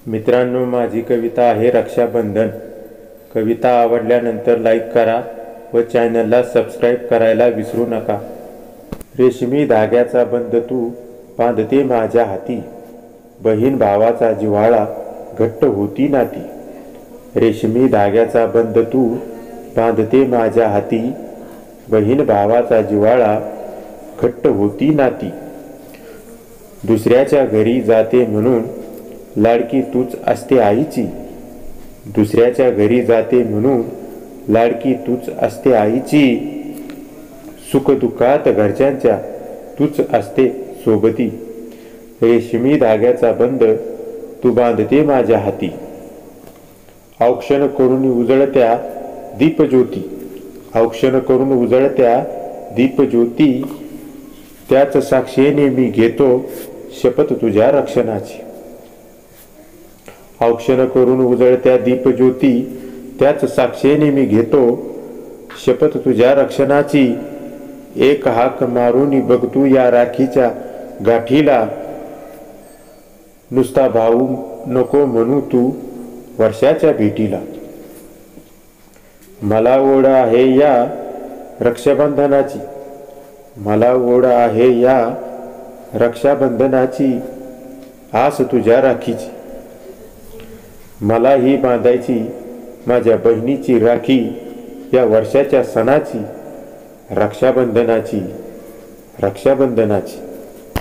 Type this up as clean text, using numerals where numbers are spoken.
मित्रांनो, माझी कविता आहे रक्षाबंधन. कविता आवडल्यानंतर लाईक करा व चॅनलला सबस्क्राईब करायला विसरू नका. रेशमी धाग्याचा बंध तू बांधते माझ्या हाती, बहीण भावाचा जिव्हाळा घट्ट होती नाती. रेशमी धाग्याचा बंध तू बांधते माझ्या हाती, बहीण भावाचा जिव्हाळा घट्ट होती नाती. दुसऱ्याच्या घरी जाते म्हणून लाडकी तूच असते आईची, दुसऱ्याच्या घरी जाते म्हणून लाडकी तूच असते आईची. सुखदुःखात घरच्यांच्या तूच असते सोबती, रेशमी धाग्याचा बंध तू बांधते माझ्या हाती. औक्षण करून उजळत्या दीपज्योती, औक्षण करून उजळत्या दीपज्योती, त्याच साक्षीने मी घेतो शपथ तुझ्या रक्षणाची. औक्षण करून उजळत्या दीपज्योती, त्याच साक्षीने मी घेतो शपथ तुझ्या रक्षणाची. एक हाक मारून बघ तू या राखीच्या गाठीला, नुसता भाऊ नको म्हणू तू वर्षाच्या भेटीला. मला ओढ आहे या रक्षाबंधनाची, मला ओढ आहे या रक्षाबंधनाची. आस तुझ्या राखीची, मलाही बांधायची माझ्या बहिणीची राखी, या वर्षाच्या सणाची रक्षाबंधनाची, रक्षाबंधनाची.